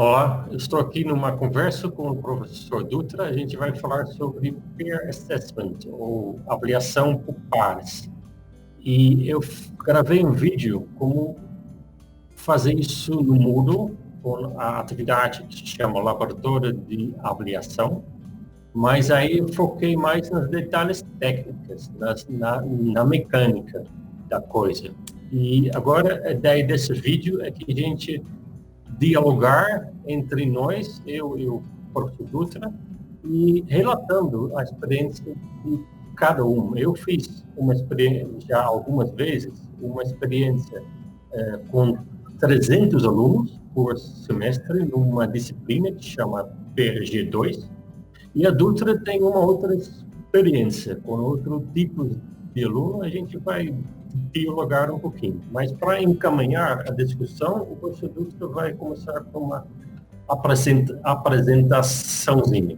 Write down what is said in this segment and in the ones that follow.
Olá, eu estou aqui numa conversa com o professor Dutra. A gente vai falar sobre peer assessment, ou avaliação por pares. E eu gravei um vídeo como fazer isso no Moodle, com a atividade que se chama Laboratório de Avaliação, mas aí eu foquei mais nos detalhes técnicos, na mecânica da coisa. E agora, a ideia desse vídeo é que a gente dialogar entre nós, eu e o professor Dutra, e relatando a experiência de cada um. Eu fiz uma experiência, já algumas vezes, uma experiência com 300 alunos por semestre, numa disciplina que chama PRG2, e a Dutra tem uma outra experiência, com outro tipo de aluno, a gente vai dialogar um pouquinho. Mas para encaminhar a discussão, o professor Dutra vai começar com uma apresentaçãozinha.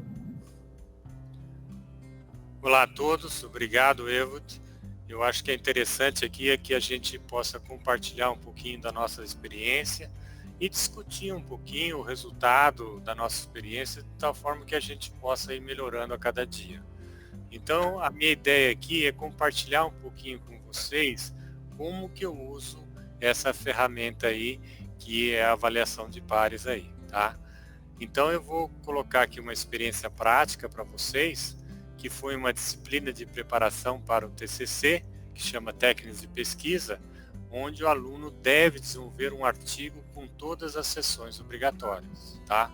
Olá a todos, obrigado, Evot. Eu acho que é interessante aqui é que a gente possa compartilhar um pouquinho da nossa experiência e discutir um pouquinho o resultado da nossa experiência de tal forma que a gente possa ir melhorando a cada dia. Então, a minha ideia aqui é compartilhar um pouquinho com vocês como que eu uso essa ferramenta aí, que é a avaliação de pares aí, tá? Então, eu vou colocar aqui uma experiência prática para vocês, que foi uma disciplina de preparação para o TCC, que chama Técnicas de Pesquisa, onde o aluno deve desenvolver um artigo com todas as sessões obrigatórias, tá?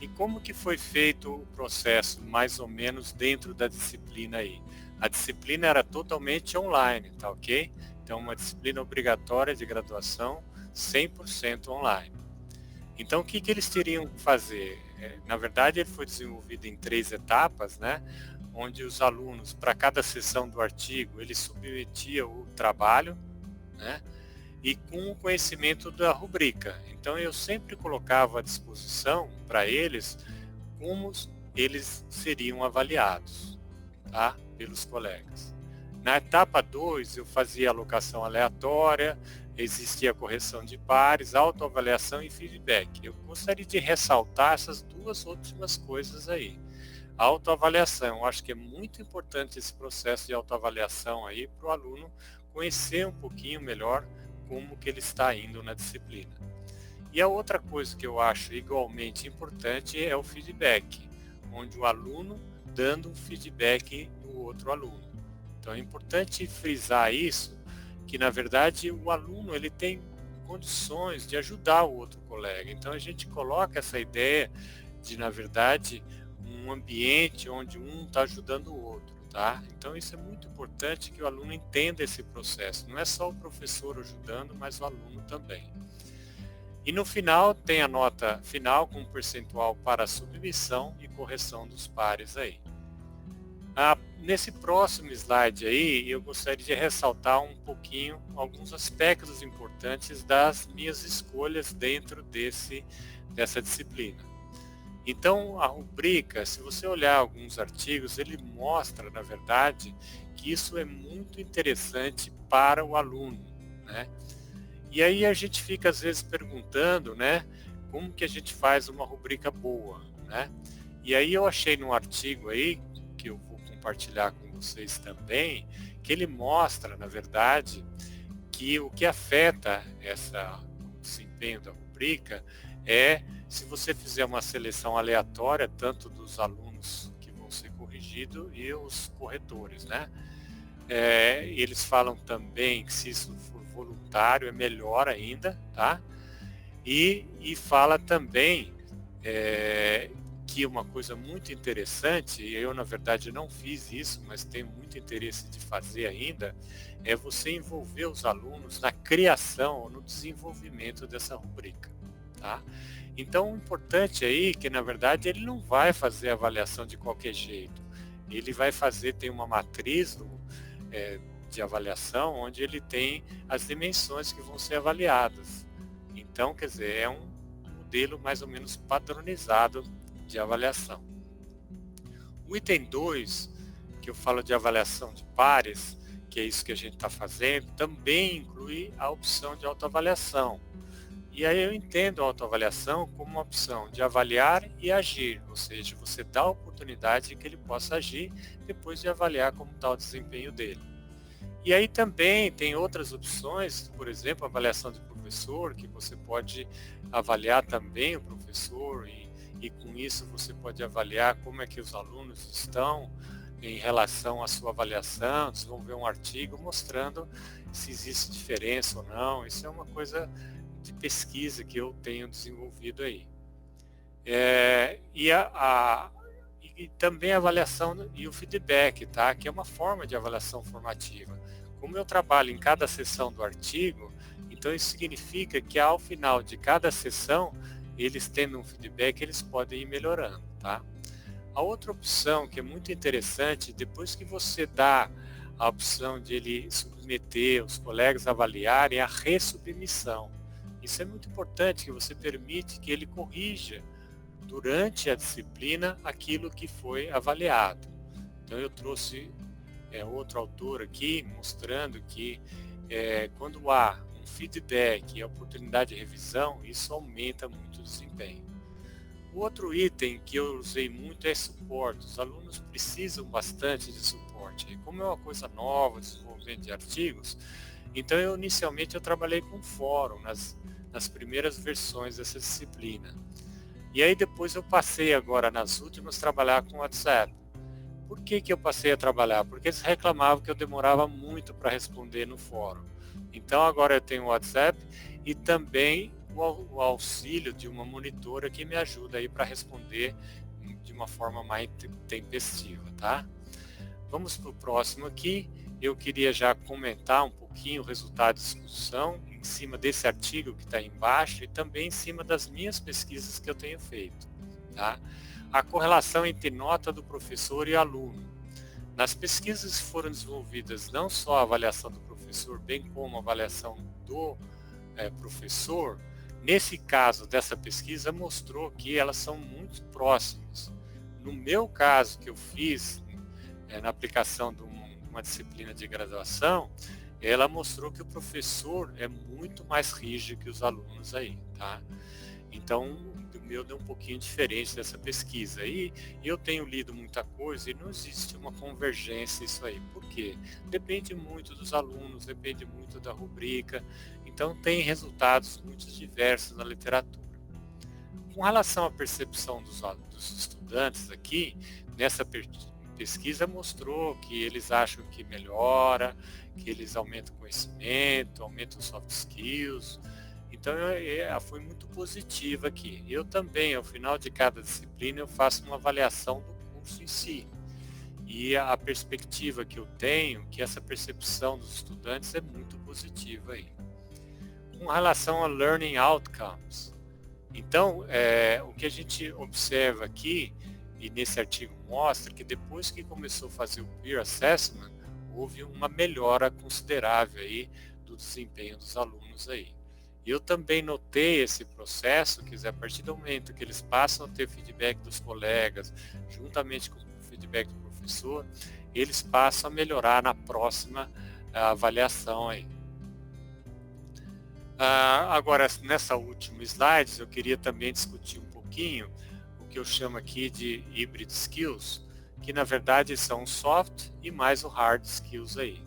E como que foi feito o processo, mais ou menos, dentro da disciplina aí? A disciplina era totalmente online, tá ok? Então, uma disciplina obrigatória de graduação, 100% online. Então, o que eles teriam que fazer? Na verdade, ele foi desenvolvido em 3 etapas, né? Onde os alunos, para cada sessão do artigo, ele submetia o trabalho, né? E com o conhecimento da rubrica. Então, eu sempre colocava à disposição para eles como eles seriam avaliados, tá? Pelos colegas. Na etapa 2, eu fazia alocação aleatória, existia correção de pares, autoavaliação e feedback. Eu gostaria de ressaltar essas 2 últimas coisas aí. A autoavaliação, eu acho que é muito importante esse processo de autoavaliação aí para o aluno conhecer um pouquinho melhor como que ele está indo na disciplina. E a outra coisa que eu acho igualmente importante é o feedback, onde o aluno dando um feedback do outro aluno. Então é importante frisar isso, que na verdade o aluno ele tem condições de ajudar o outro colega. Então a gente coloca essa ideia de, na verdade, um ambiente onde um está ajudando o outro, tá? Então isso é muito importante que o aluno entenda esse processo. Não é só o professor ajudando, mas o aluno também. E no final tem a nota final com um percentual para submissão e correção dos pares aí. Nesse próximo slide aí, eu gostaria de ressaltar um pouquinho alguns aspectos importantes das minhas escolhas dentro dessa disciplina. Então, a rubrica, se você olhar alguns artigos, ele mostra, na verdade, que isso é muito interessante para o aluno, né? E aí a gente fica, às vezes, perguntando, né, como que a gente faz uma rubrica boa, né? E aí eu achei num artigo aí, que eu vou compartilhar com vocês também, que ele mostra, na verdade, que o que afeta o desempenho da rubrica é se você fizer uma seleção aleatória, tanto dos alunos que vão ser corrigidos e os corretores, né? Eles falam também que se isso for voluntário é melhor ainda, tá? E fala também que uma coisa muito interessante, eu na verdade não fiz isso, mas tenho muito interesse de fazer ainda, é você envolver os alunos na criação ou no desenvolvimento dessa rubrica, tá? Então o importante aí é que na verdade ele não vai fazer avaliação de qualquer jeito, ele vai tem uma matriz de avaliação onde ele tem as dimensões que vão ser avaliadas. Então, quer dizer, é um modelo mais ou menos padronizado de avaliação. O item 2, que eu falo de avaliação de pares, que é isso que a gente está fazendo, também inclui a opção de autoavaliação. E aí eu entendo a autoavaliação como uma opção de avaliar e agir, ou seja, você dá a oportunidade de que ele possa agir depois de avaliar como está o desempenho dele. E aí também tem outras opções, por exemplo, a avaliação de professor, que você pode avaliar também o professor e com isso você pode avaliar como é que os alunos estão em relação à sua avaliação, desenvolver um artigo mostrando se existe diferença ou não. Isso é uma coisa de pesquisa que eu tenho desenvolvido aí. E também a avaliação e o feedback, tá? Que é uma forma de avaliação formativa. Como eu trabalho em cada sessão do artigo, então isso significa que ao final de cada sessão, eles tendo um feedback, eles podem ir melhorando, tá? A outra opção que é muito interessante, depois que você dá a opção de ele submeter, os colegas avaliarem, a ressubmissão. Isso é muito importante, que você permite que ele corrija durante a disciplina aquilo que foi avaliado. Então eu trouxe outro autor aqui mostrando que quando há um feedback e a oportunidade de revisão, isso aumenta muito o desempenho. O outro item que eu usei muito é suporte. Os alunos precisam bastante de suporte. E como é uma coisa nova, desenvolvimento de artigos, então inicialmente eu trabalhei com fórum nas primeiras versões dessa disciplina. E aí depois eu passei agora nas últimas a trabalhar com WhatsApp. Por que eu passei a trabalhar? Porque eles reclamavam que eu demorava muito para responder no fórum. Então agora eu tenho o WhatsApp e também o auxílio de uma monitora que me ajuda aí para responder de uma forma mais tempestiva, tá? Vamos para o próximo aqui. Eu queria já comentar um pouquinho o resultado de discussão em cima desse artigo que está aí embaixo e também em cima das minhas pesquisas que eu tenho feito, tá? A correlação entre nota do professor e aluno. Nas pesquisas que foram desenvolvidas, não só a avaliação do professor, bem como a avaliação do professor, nesse caso dessa pesquisa mostrou que elas são muito próximas. No meu caso que eu fiz na aplicação de uma disciplina de graduação, ela mostrou que o professor é muito mais rígido que os alunos aí, tá? Então, o meu deu um pouquinho diferente dessa pesquisa. E eu tenho lido muita coisa e não existe uma convergência isso aí. Por quê? Depende muito dos alunos, depende muito da rubrica. Então, tem resultados muito diversos na literatura. Com relação à percepção dos estudantes aqui, nessa pesquisa mostrou que eles acham que melhora, que eles aumentam o conhecimento, aumentam os soft skills. Então, foi muito positiva aqui. Eu também, ao final de cada disciplina, eu faço uma avaliação do curso em si. E a perspectiva que eu tenho, que essa percepção dos estudantes é muito positiva aí. Com relação a Learning Outcomes. Então, o que a gente observa aqui, e nesse artigo mostra, que depois que começou a fazer o Peer Assessment, houve uma melhora considerável aí do desempenho dos alunos aí. Eu também notei esse processo, quer dizer, a partir do momento que eles passam a ter feedback dos colegas, juntamente com o feedback do professor, eles passam a melhorar na próxima avaliação aí. Agora, nessa última slide, eu queria também discutir um pouquinho o que eu chamo aqui de hybrid skills, que na verdade são soft e mais o hard skills aí.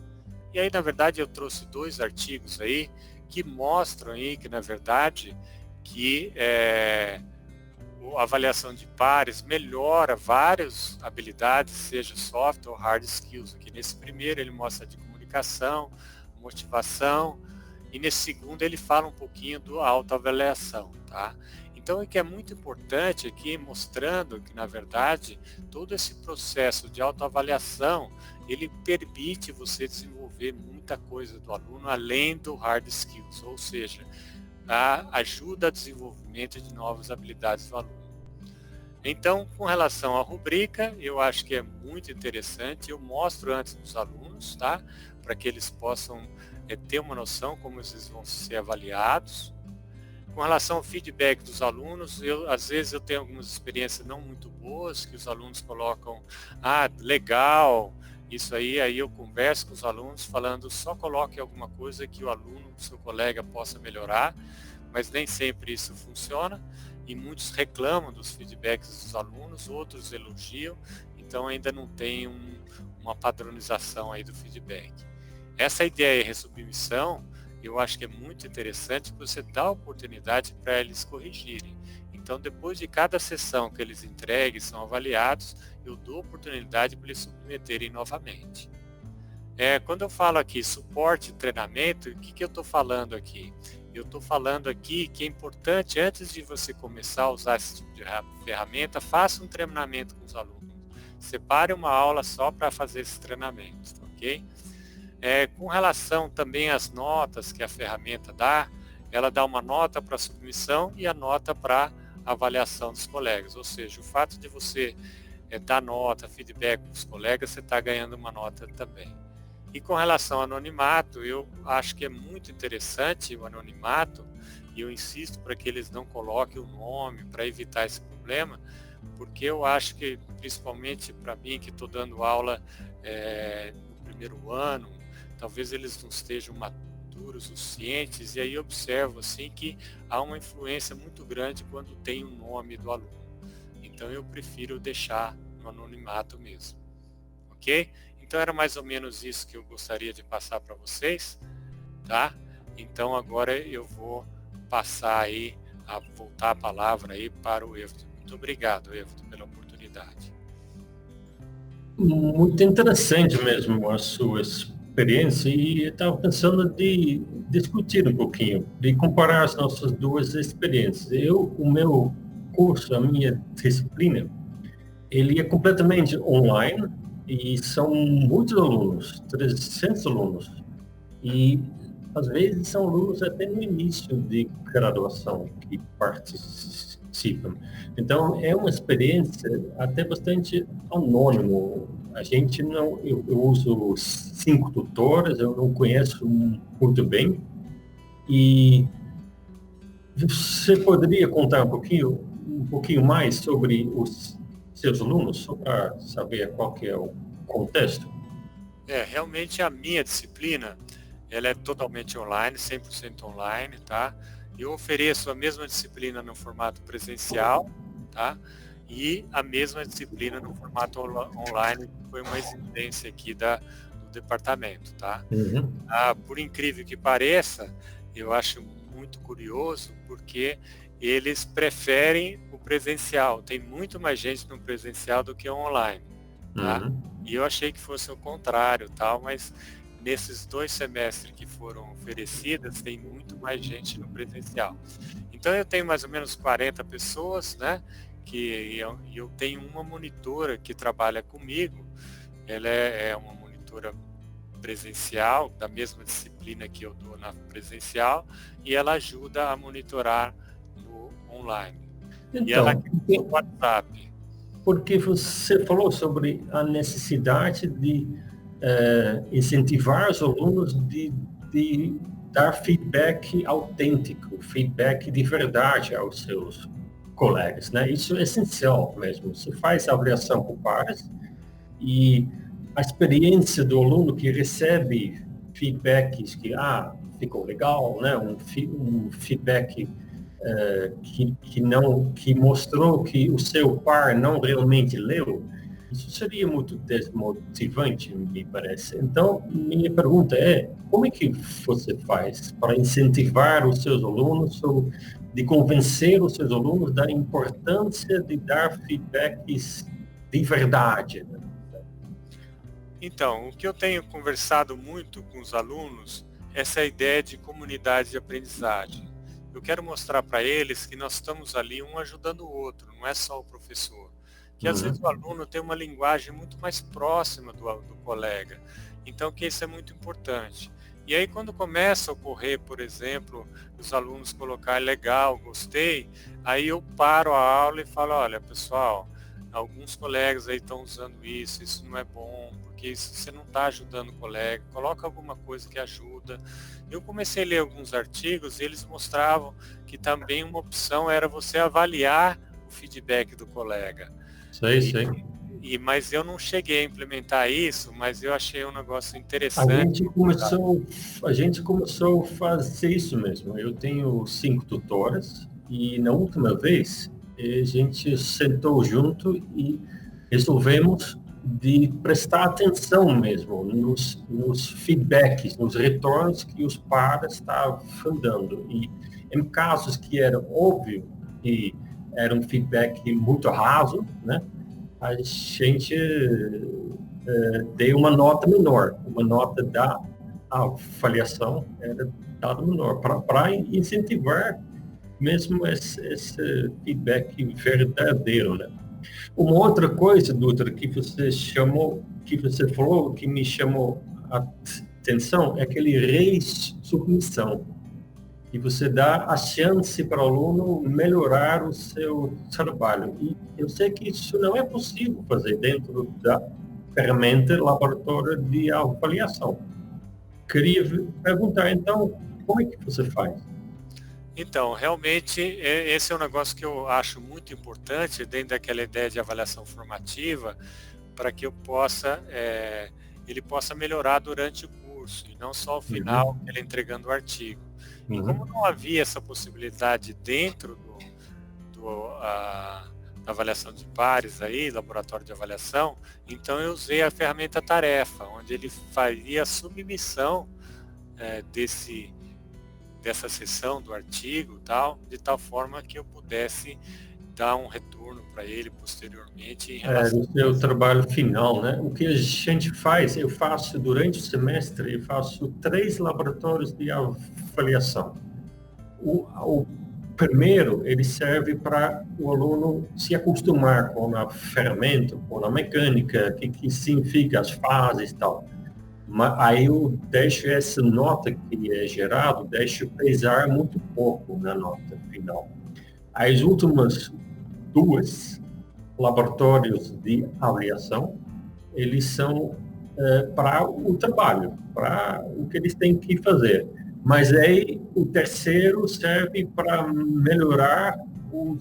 E aí, na verdade, eu trouxe 2 artigos aí que mostram aí que, na verdade, que a avaliação de pares melhora várias habilidades, seja soft ou hard skills. Aqui nesse primeiro ele mostra de comunicação, motivação, e nesse segundo ele fala um pouquinho da autoavaliação, tá? Então, o que é muito importante aqui, mostrando que, na verdade, todo esse processo de autoavaliação, ele permite você desenvolver muita coisa do aluno, além do hard skills, ou seja, ajuda ao desenvolvimento de novas habilidades do aluno. Então, com relação à rubrica, eu acho que é muito interessante, eu mostro antes dos alunos, tá? Para que eles possam ter uma noção como eles vão ser avaliados. Com relação ao feedback dos alunos, às vezes eu tenho algumas experiências não muito boas, que os alunos colocam, legal, isso aí eu converso com os alunos falando, só coloque alguma coisa que o aluno, seu colega, possa melhorar, mas nem sempre isso funciona, e muitos reclamam dos feedbacks dos alunos, outros elogiam, então ainda não tem uma padronização aí do feedback. Essa ideia de resubmissão, eu acho que é muito interessante, porque você dá a oportunidade para eles corrigirem. Então, depois de cada sessão que eles entreguem, são avaliados, eu dou oportunidade para eles submeterem novamente. Quando eu falo aqui suporte e treinamento, o que eu estou falando aqui? Eu estou falando aqui que é importante, antes de você começar a usar esse tipo de ferramenta, faça um treinamento com os alunos. Separe uma aula só para fazer esse treinamento, ok? Com relação também às notas que a ferramenta dá, ela dá uma nota para submissão e a nota para avaliação dos colegas. Ou seja, o fato de você dar nota, feedback com os colegas, você está ganhando uma nota também. E com relação ao anonimato, eu acho que é muito interessante o anonimato, e eu insisto para que eles não coloquem o nome para evitar esse problema, porque eu acho que, principalmente para mim, que estou dando aula no primeiro ano, talvez eles não estejam maduros o suficientes, e aí eu observo assim, que há uma influência muito grande quando tem o nome do aluno. Então eu prefiro deixar no anonimato mesmo, ok? Então era mais ou menos isso que eu gostaria de passar para vocês, tá? Então agora eu vou passar aí, voltar a palavra aí para o Everton. Muito obrigado, Everton, pela oportunidade. Muito interessante mesmo a sua experiência, e eu estava pensando de discutir um pouquinho, de comparar as nossas duas experiências. O meu curso, a minha disciplina, ele é completamente online, e são muitos alunos, 300 alunos. E, às vezes, são alunos até no início de graduação que participam. Então, é uma experiência até bastante anônimo. A gente não... Eu uso 5 tutores, eu não conheço muito bem. E você poderia contar um pouquinho mais sobre os seus alunos, só para saber qual que é o contexto? Realmente a minha disciplina, ela é totalmente online, 100% online, tá? Eu ofereço a mesma disciplina no formato presencial, tá? E a mesma disciplina no formato online, que foi uma exigência aqui do departamento, tá? Uhum. Por incrível que pareça, eu acho muito curioso, porque eles preferem o presencial. Tem muito mais gente no presencial do que online, tá? Uhum. E eu achei que fosse o contrário, tal, mas nesses 2 semestres que foram oferecidas, tem muito mais gente no presencial. Então eu tenho mais ou menos 40 pessoas, né? Que eu tenho uma monitora que trabalha comigo. Ela é uma monitora presencial, da mesma disciplina que eu dou na presencial, e ela ajuda a monitorar no online. E ela Então, tem o WhatsApp. porque você falou sobre a necessidade de incentivar os alunos de dar feedback autêntico, feedback de verdade aos seus colegas, né? Isso é essencial mesmo. Você faz a avaliação por pares, e a experiência do aluno que recebe feedbacks que ficou legal, né? Um feedback que mostrou que o seu par não realmente leu, isso seria muito desmotivante, me parece. Então, minha pergunta é, como é que você faz para incentivar os seus alunos, ou de convencer os seus alunos da importância de dar feedbacks de verdade, né? Então, o que eu tenho conversado muito com os alunos é essa ideia de comunidade de aprendizagem. Eu quero mostrar para eles que nós estamos ali um ajudando o outro, não é só o professor. Que às vezes o aluno tem uma linguagem muito mais próxima do colega. Então, que isso é muito importante. E aí, quando começa a ocorrer, por exemplo, os alunos colocarem legal, gostei, aí eu paro a aula e falo, olha, pessoal, alguns colegas aí estão usando isso não é bom, porque isso você não está ajudando o colega, coloca alguma coisa que ajuda. Eu comecei a ler alguns artigos e eles mostravam que também uma opção era você avaliar o feedback do colega. Sei. Mas eu não cheguei a implementar isso, mas eu achei um negócio A interessante. a gente começou a fazer isso mesmo. Eu tenho 5 tutoras e na última vez a gente sentou junto e resolvemos de prestar atenção mesmo nos feedbacks, nos retornos que os pares estavam dando. E em casos que era óbvio que era um feedback muito raso, né? A gente deu uma nota menor, uma nota da avaliação era dada menor, para incentivar mesmo esse feedback verdadeiro, né? Uma outra coisa, Dutra, que você falou, que me chamou a atenção, é aquele resubmissão. E você dá a chance para o aluno melhorar o seu trabalho. E eu sei que isso não é possível fazer dentro da ferramenta laboratório de avaliação. Queria perguntar, então, como é que você faz? Então, realmente, esse é um negócio que eu acho muito importante dentro daquela ideia de avaliação formativa, para que ele possa melhorar durante o curso, e não só ao final, ele entregando o artigo. E como não havia essa possibilidade dentro da avaliação de pares aí, laboratório de avaliação, então eu usei a ferramenta tarefa, onde ele faria a submissão dessa sessão do artigo, de tal forma que eu pudesse dar um retorno para ele posteriormente em relação no seu trabalho final, né? O que a gente faz, eu faço durante o semestre, eu faço 3 laboratórios de avaliação. O primeiro, ele serve para o aluno se acostumar com a ferramenta, com a mecânica, que significa as fases e tal. Aí eu deixo essa nota que é gerada, deixo pesar muito pouco na nota final. As últimas 2 laboratórios de avaliação, eles são para o trabalho, para o que eles têm que fazer. Mas aí o terceiro serve para melhorar o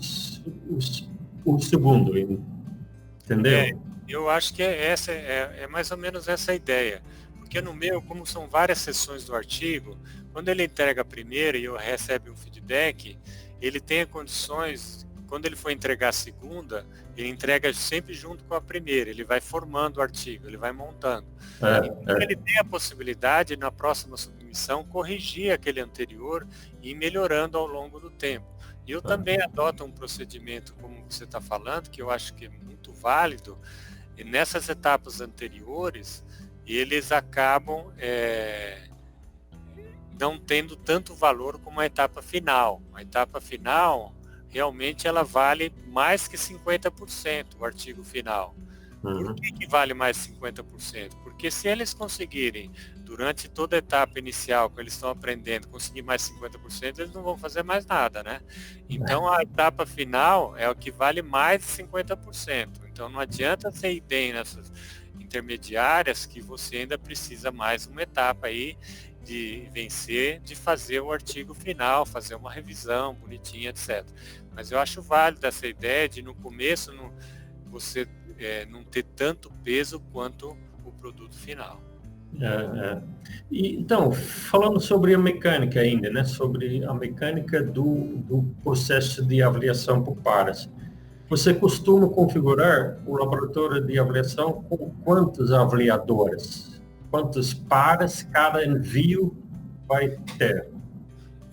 segundo, entendeu? Eu acho que essa é mais ou menos essa a ideia. Porque no meu, como são várias sessões do artigo, quando ele entrega a primeira e eu recebe um feedback, ele tem condições, quando ele for entregar a segunda, ele entrega sempre junto com a primeira, ele vai formando o artigo, ele vai montando. Então, ele tem a possibilidade, na próxima submissão, corrigir aquele anterior e ir melhorando ao longo do tempo. E eu também adoto um procedimento, como você está falando, que eu acho que é muito válido, e nessas etapas anteriores, eles acabam não tendo tanto valor como a etapa final. A etapa final, realmente, ela vale mais que 50%, o artigo final. Por que vale mais 50%? Porque se eles conseguirem, durante toda a etapa inicial, que eles estão aprendendo, conseguir mais 50%, eles não vão fazer mais nada, né? Então, a etapa final é o que vale mais de 50%. Então, não adianta você ir bem nessas intermediárias que você ainda precisa mais uma etapa aí de vencer, de fazer o artigo final, fazer uma revisão bonitinha, etc. Mas eu acho válido essa ideia de no começo você não ter tanto peso quanto o produto final. E, então, falando sobre a mecânica ainda, né? Sobre a mecânica do processo de avaliação por pares. Você costuma configurar o laboratório de avaliação com quantos avaliadores? Quantos pares cada envio vai ter?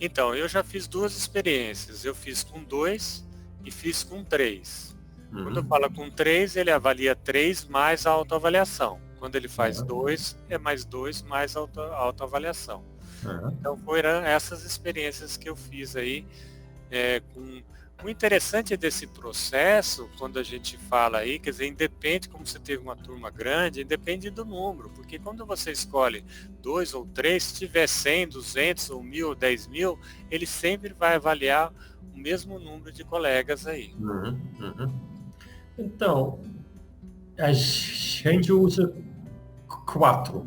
Então, eu já fiz 2 experiências. Eu fiz com 2 e fiz com 3. Quando eu falo com 3, ele avalia 3 mais a autoavaliação. Quando ele faz 2, é mais 2 mais a autoavaliação. Então, foram essas experiências que eu fiz aí O interessante desse processo, quando a gente fala aí, quer dizer, independe, como você teve uma turma grande, independe do número, porque quando você escolhe 2 ou 3, se tiver 100, 200 ou 1.000 ou 10.000, ele sempre vai avaliar o mesmo número de colegas aí. Então, a gente usa 4,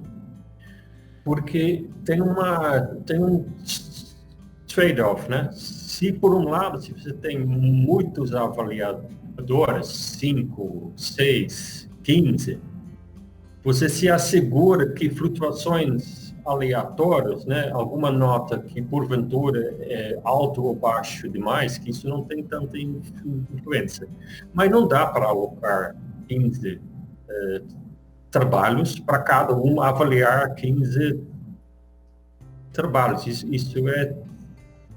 porque tem um trade-off, né? Se por um lado, se você tem muitos avaliadores, 5, 6, 15, você se assegura que flutuações aleatórias, né, alguma nota que porventura é alto ou baixo demais, que isso não tem tanta influência. Mas não dá para alocar 15 trabalhos para cada um avaliar 15 trabalhos. Isso é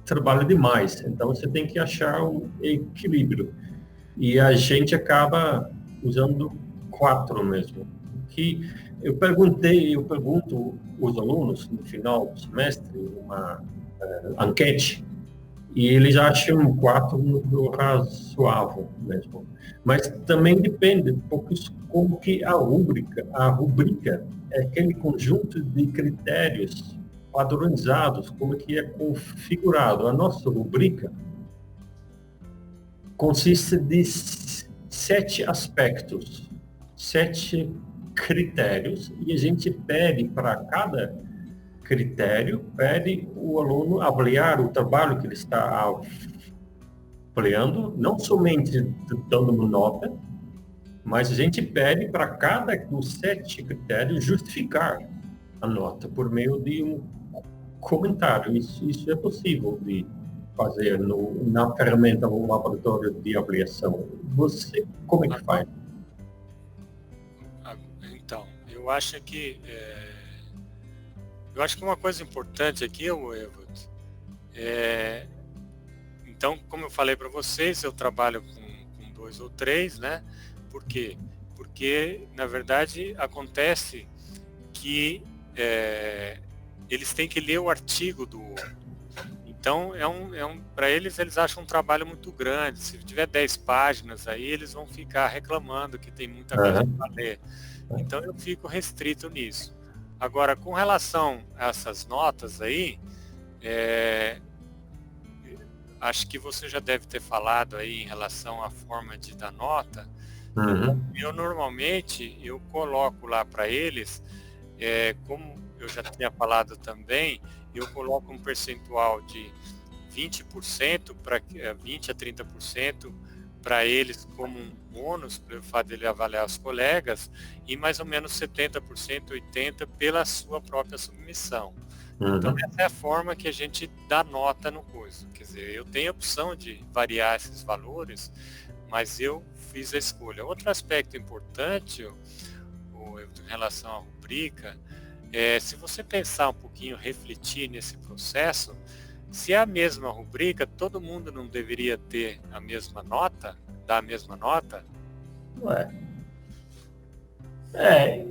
trabalho demais. Então você tem que achar um equilíbrio. E a gente acaba usando 4 mesmo. Que eu pergunto aos alunos no final do semestre uma enquete e eles acham 4 no razoável mesmo. Mas também depende um pouco como que a rubrica é aquele conjunto de critérios padronizados, como que é configurado. A nossa rubrica consiste de 7 aspectos, 7 critérios, e a gente pede para cada critério, pede o aluno avaliar o trabalho que ele está avaliando, não somente dando uma nota, mas a gente pede para cada dos 7 critérios justificar a nota por meio de um comentário. Isso é possível de fazer na ferramenta no laboratório de avaliação. Você, como é que faz? Então, eu acho que uma coisa importante aqui, Evald, então, como eu falei para vocês, eu trabalho com 2 ou 3, né? Por quê? Porque, na verdade, acontece que eles têm que ler o artigo do outro. Então, para eles acham um trabalho muito grande. Se tiver 10 páginas aí, eles vão ficar reclamando que tem muita coisa para ler. Então, eu fico restrito nisso. Agora, com relação a essas notas aí, acho que você já deve ter falado aí em relação à forma de dar nota. Eu normalmente, eu coloco lá para eles, como eu já tinha falado também, eu coloco um percentual de 20% para 20 a 30% para eles como um bônus pelo fato de ele avaliar os colegas e mais ou menos 70%, 80% pela sua própria submissão. Então essa é a forma que a gente dá nota no curso. Quer dizer, eu tenho a opção de variar esses valores, mas eu fiz a escolha. Outro aspecto importante em relação à rubrica, se você pensar um pouquinho, refletir nesse processo, se é a mesma rubrica, todo mundo não deveria ter a mesma nota, dar a mesma nota?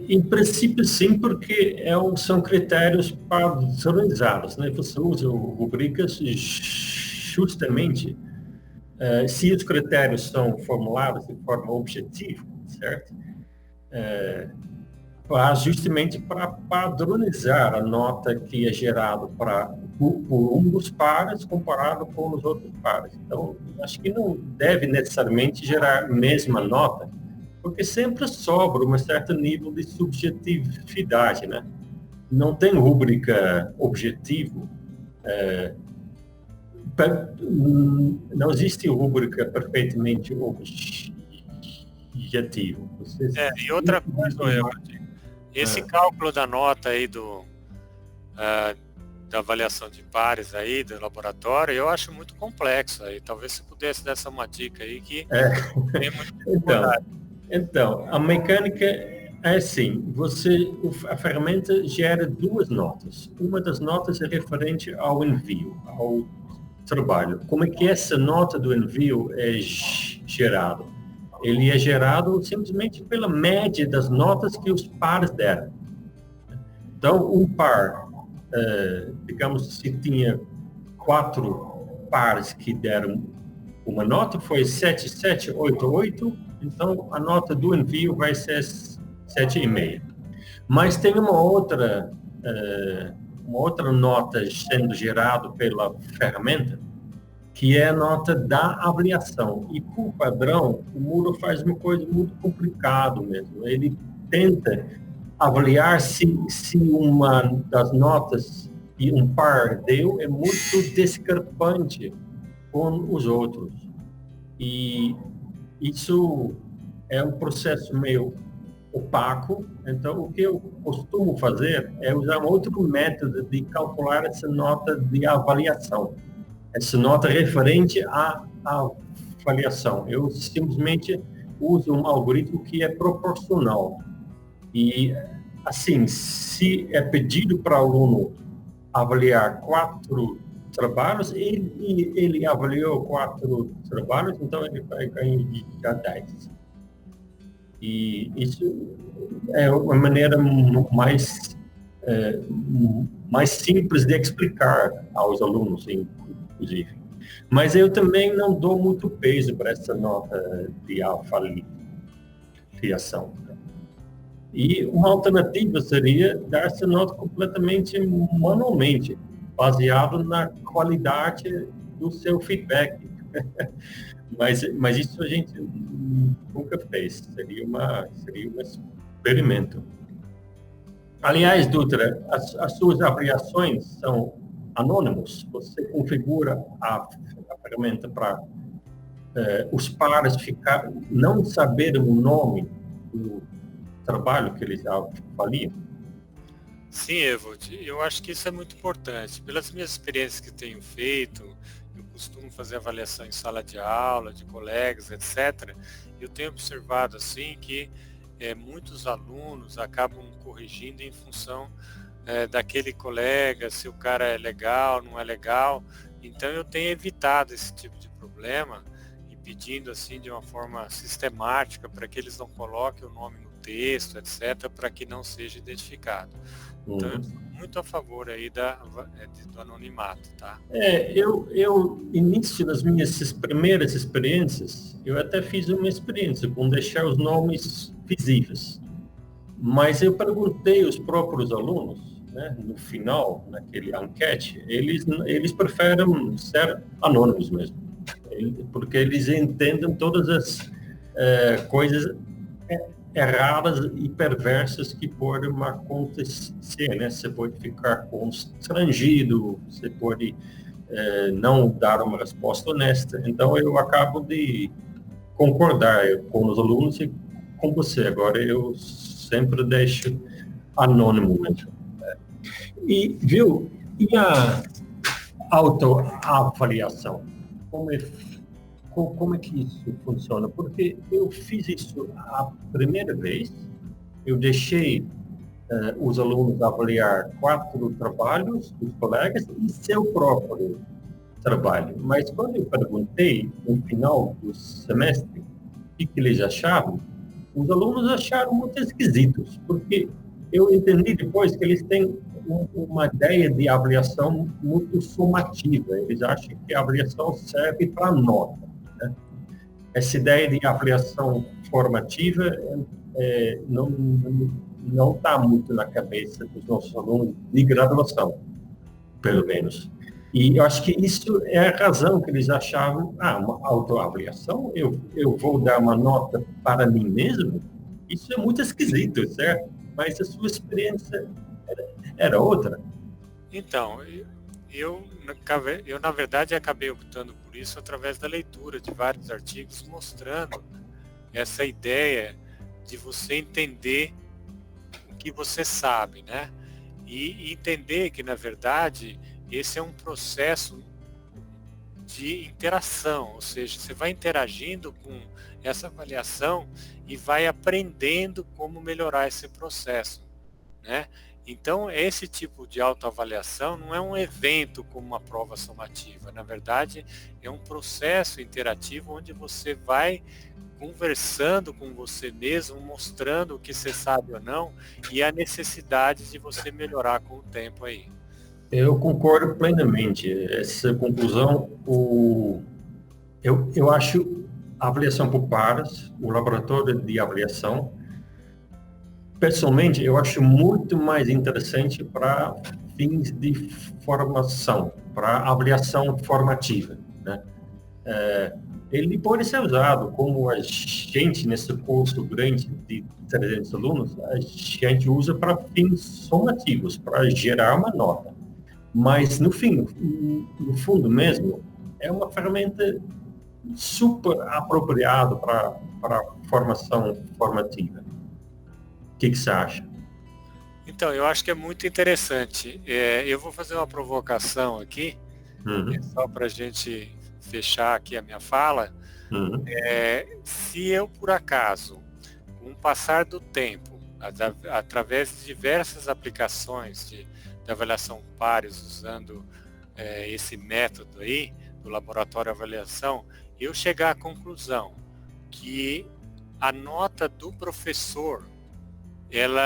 Em princípio sim, porque são critérios padronizados, né? Você usa rubricas justamente se os critérios são formulados de forma objetiva, certo? Justamente para padronizar a nota que é gerada por um dos pares comparado com os outros pares. Então, acho que não deve necessariamente gerar a mesma nota, porque sempre sobra um certo nível de subjetividade, né? Não tem rúbrica objetivo. Não existe rúbrica perfeitamente objetiva. E outra coisa, esse cálculo da nota aí da avaliação de pares aí do laboratório, eu acho muito complexo aí. Talvez se pudesse dar uma dica aí que tem muita dificuldade. Então, a mecânica é assim, a ferramenta gera 2 notas. Uma das notas é referente ao envio, ao trabalho. Como é que essa nota do envio é gerada? Ele é gerado simplesmente pela média das notas que os pares deram. Então, um par, digamos, se tinha 4 pares que deram uma nota, foi 7,788, então a nota do envio vai ser 7,5. Mas tem uma outra nota sendo gerada pela ferramenta, que é a nota da avaliação. E, por padrão, o Moodle faz uma coisa muito complicada mesmo. Ele tenta avaliar se uma das notas que um par deu é muito discrepante com os outros. E isso é um processo meio opaco. Então, o que eu costumo fazer é usar um outro método de calcular essa nota de avaliação, essa nota referente à avaliação. Eu simplesmente uso um algoritmo que é proporcional. E, assim, se é pedido para o aluno avaliar 4 trabalhos, ele avaliou 4 trabalhos, então ele vai ganhar 10. E isso é uma maneira mais simples de explicar aos alunos, inclusive. Mas eu também não dou muito peso para essa nota de avaliação. E uma alternativa seria dar essa nota completamente manualmente, baseado na qualidade do seu feedback. Mas isso a gente nunca fez. Seria um experimento. Aliás, Dutra, as suas avaliações são anônimos. Você configura a ferramenta para os pares não saberem o nome do trabalho que eles avaliam. Sim, Evald, eu acho que isso é muito importante. Pelas minhas experiências que tenho feito, eu costumo fazer avaliação em sala de aula, de colegas, etc. Eu tenho observado assim que muitos alunos acabam corrigindo em função daquele colega, se o cara é legal, não é legal. Então eu tenho evitado esse tipo de problema e pedindo assim de uma forma sistemática para que eles não coloquem o nome no texto, etc., para que não seja identificado. Então eu sou muito a favor aí do anonimato, tá? Eu início das minhas primeiras experiências, eu até fiz uma experiência com deixar os nomes visíveis. Mas eu perguntei aos próprios alunos, né, no final, naquele enquete, eles preferem ser anônimos mesmo, porque eles entendem todas as coisas erradas e perversas que podem acontecer, né? Você pode ficar constrangido, você pode não dar uma resposta honesta. Então, eu acabo de concordar com os alunos e com você. Agora, eu sempre deixo anônimo mesmo. E, viu, e a autoavaliação? Como é que isso funciona? Porque eu fiz isso a primeira vez, eu deixei os alunos avaliar 4 trabalhos dos colegas e seu próprio trabalho. Mas quando eu perguntei, no final do semestre, o que eles achavam, os alunos acharam muito esquisitos, porque eu entendi depois que eles têm uma ideia de avaliação muito sumativa. Eles acham que a avaliação serve para nota. Essa ideia de avaliação formativa não está muito na cabeça dos nossos alunos de graduação, pelo menos. E eu acho que isso é a razão que eles achavam, uma autoavaliação, eu vou dar uma nota para mim mesmo? Isso é muito esquisito, certo? Mas a sua experiência era outra. Então, eu na verdade acabei optando por isso através da leitura de vários artigos mostrando essa ideia de você entender o que você sabe, né? E entender que, na verdade, esse é um processo de interação, ou seja, você vai interagindo com essa avaliação e vai aprendendo como melhorar esse processo, né? Então, esse tipo de autoavaliação não é um evento como uma prova sumativa. Na verdade, é um processo interativo onde você vai conversando com você mesmo, mostrando o que você sabe ou não e a necessidade de você melhorar com o tempo aí. Eu concordo plenamente. Essa conclusão, eu acho a avaliação por pares, o laboratório de avaliação, pessoalmente, eu acho muito mais interessante para fins de formação, para avaliação formativa, né? Ele pode ser usado como a gente, nesse curso grande de 300 alunos, a gente usa para fins somativos, para gerar uma nota. Mas, no fundo mesmo, é uma ferramenta super apropriada para formação formativa. que você acha? Então, eu acho que é muito interessante. Eu vou fazer uma provocação aqui, Uhum, só para a gente fechar aqui a minha fala. uhum, Se eu, por acaso, com o passar do tempo, através de diversas aplicações de avaliação pares, usando esse método aí, do laboratório de avaliação, eu chegar à conclusão que a nota do professor, ela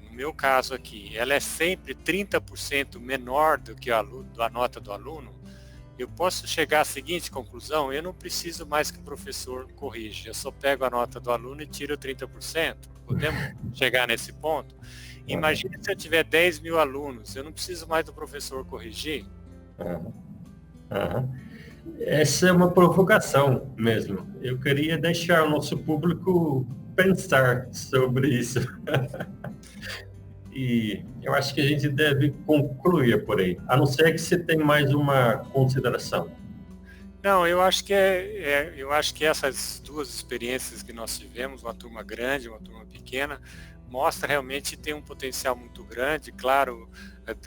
no meu caso aqui, ela é sempre 30% menor do que a nota do aluno, eu posso chegar à seguinte conclusão: eu não preciso mais que o professor corrija, eu só pego a nota do aluno e tiro 30%. Podemos chegar nesse ponto? uhum, Imagina se eu tiver 10 mil alunos, eu não preciso mais do professor corrigir? uhum, uhum. Essa é uma provocação mesmo. Eu queria deixar o nosso público pensar sobre isso. E eu acho que a gente deve concluir por aí, a não ser que você tenha mais uma consideração. Não, eu acho que essas duas experiências que nós tivemos, uma turma grande, uma turma pequena, mostra realmente tem um potencial muito grande. Claro,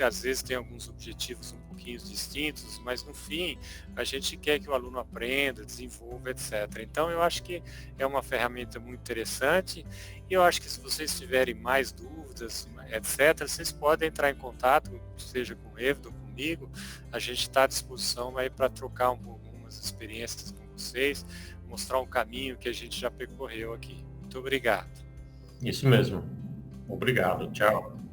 às vezes tem alguns objetivos um pouquinho distintos, mas no fim a gente quer que o aluno aprenda, desenvolva, etc. Então eu acho que é uma ferramenta muito interessante e eu acho que se vocês tiverem mais dúvidas, etc., vocês podem entrar em contato, seja com o Evdo, comigo. A gente está à disposição aí para trocar algumas experiências com vocês, mostrar um caminho que a gente já percorreu aqui. Muito obrigado. Isso mesmo. Obrigado. Tchau.